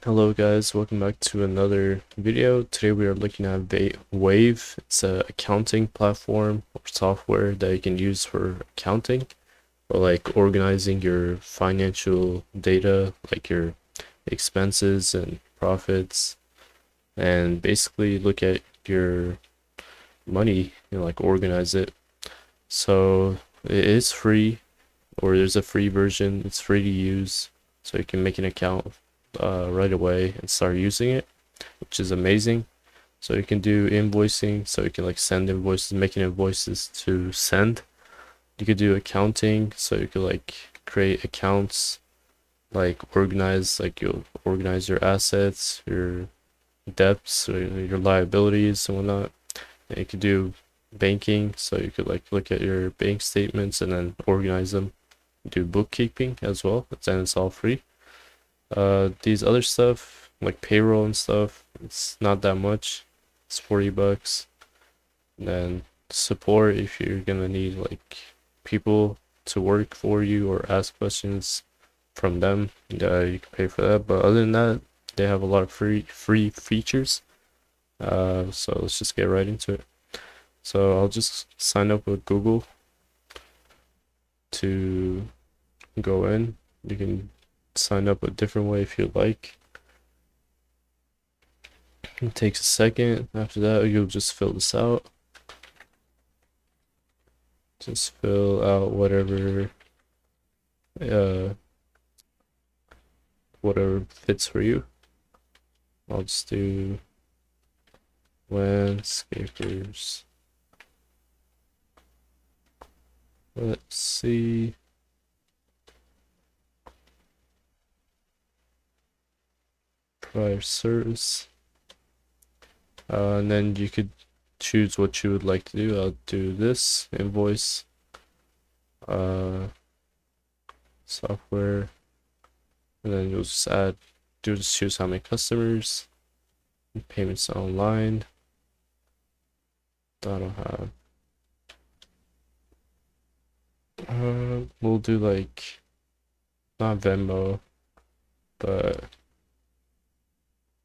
Hello guys, welcome back to another video. Today we are looking at Wave. It's a accounting platform or software that you can use for accounting or like organizing your financial data, like your expenses and profits, and basically look at your money and like organize it. So it is free, or there's a free version. It's free to use, so you can make an account right away and start using it, which is amazing. So you can do invoicing, so you can like send invoices, making invoices to send. You could do accounting, so you could like create accounts, like you'll organize your assets, your debts, or your liabilities and whatnot. And you could do banking, so you could like look at your bank statements and then organize them. Do bookkeeping as well, and it's all free. These other stuff like payroll and stuff, it's not that much. It's 40 bucks. And then support, if you're gonna need like people to work for you or ask questions from them, you can pay for that. But other than that, they have a lot of free features. So let's just get right into it. So I'll just sign up with Google to go in. You can sign up a different way if you'd like. It takes a second. After that, you'll just fill this out. Just fill out whatever fits for you. I'll just do landscapers. Let's see. Prior service. And then you could choose what you would like to do. I'll do this invoice, software, and then you'll just choose how many customers, payments online. I don't have. We'll do like not Venmo, but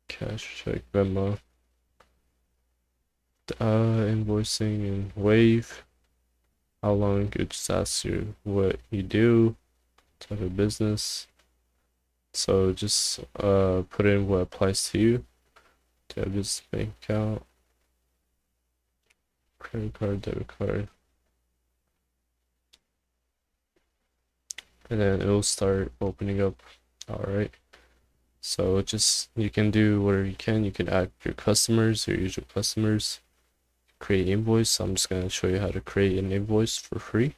cash check, Venmo. Invoicing and Wave. How long? It just asks you what you do, type of business. So just put in what applies to you. Do you have this bank account, credit card, debit card, and then it'll start opening up. All right. So just you can do whatever you can. You can add your customers, your usual customers. Create invoice. So I'm just gonna show you how to create an invoice for free.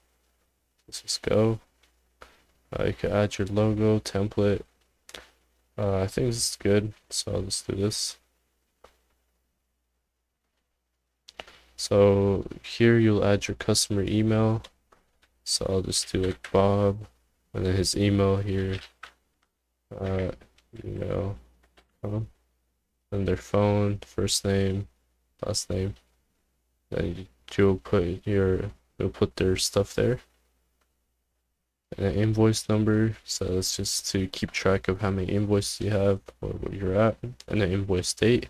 Let's just go. You can add your logo, template. I think this is good, so I'll just do this. So here you'll add your customer email. So I'll just do like Bob, and then his email here. Email, and their phone, first name, last name. Then you'll put their stuff there. And an invoice number, so that's just to keep track of how many invoices you have or where you're at, and an invoice date.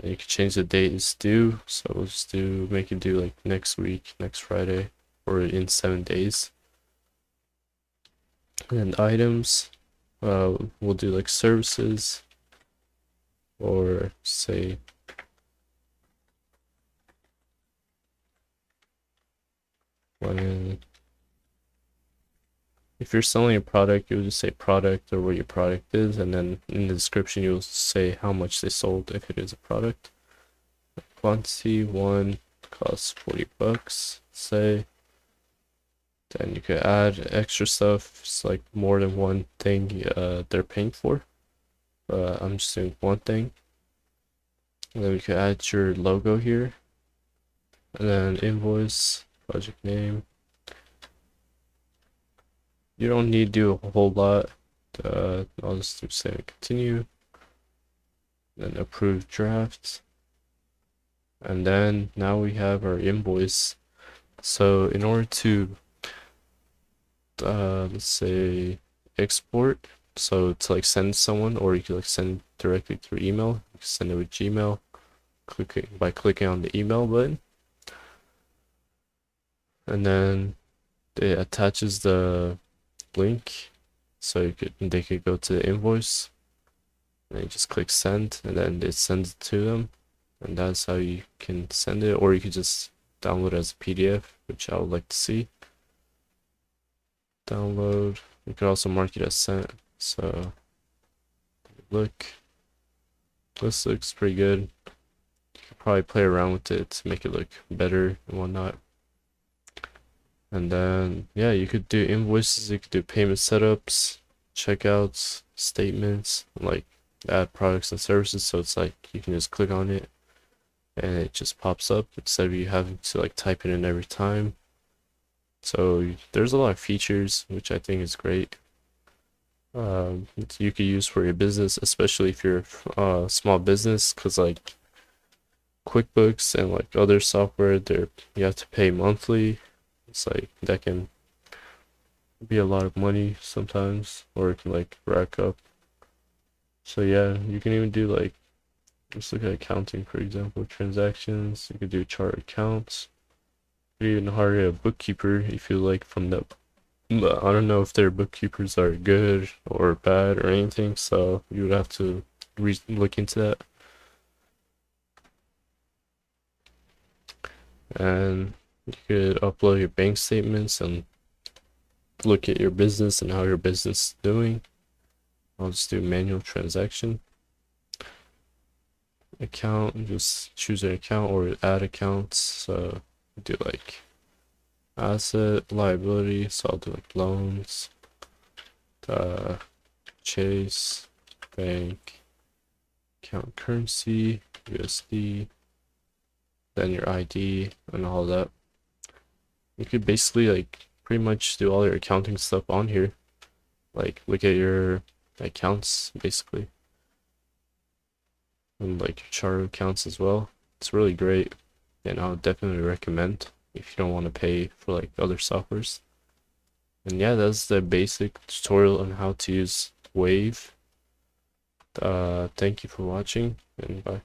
And you can change the date it's due, so we'll just make it due like next week, next Friday, or in 7 days. And items, we'll do like services, or say when if you're selling a product, you'll just say product or what your product is, and then in the description you'll say how much they sold if it is a product. Quantity 1 costs 40 bucks, say. Then you could add extra stuff. It's like more than one thing they're paying for. I'm just doing one thing. And then we could add your logo here. And then invoice, project name. You don't need to do a whole lot. I'll just do save and continue. Then approve draft. And then now we have our invoice. So in order to let's say export, So to like send someone, or you could like send directly through email. You can send it with Gmail, clicking on the email button, and then it attaches the link, so they could go to the invoice, and you just click send, and then it sends it to them, and that's how you can send it. Or you could just download it as a PDF, which I would like to see. Download. You could also mark it as sent. So look, this looks pretty good. You could probably play around with it to make it look better and whatnot. And then yeah, you could do invoices, you could do payment setups, checkouts, statements, like add products and services. So it's like you can just click on it and it just pops up instead of you having to like type it in every time. So there's a lot of features which I think is great. You could use for your business, especially if you're a small business, because like QuickBooks and like other software, you have to pay monthly. It's like that can be a lot of money sometimes, or it can like rack up. So yeah, you can even do like, let's look at accounting, for example, transactions. You could do chart accounts. You could even hire a bookkeeper if you like from that. But I don't know if their bookkeepers are good or bad or anything, so you would have to look into that. And you could upload your bank statements and look at your business and how your business is doing. I'll just do manual transaction. Account, just choose an account or add accounts. So do like asset, liability. So I'll do like loans, Chase, bank, account currency, USD, then your ID and all that. You could basically like pretty much do all your accounting stuff on here. Like look at your accounts basically. And like your chart accounts as well. It's really great, and I would definitely recommend if you don't want to pay for like other softwares. And yeah, that's the basic tutorial on how to use Wave. Thank you for watching, and bye.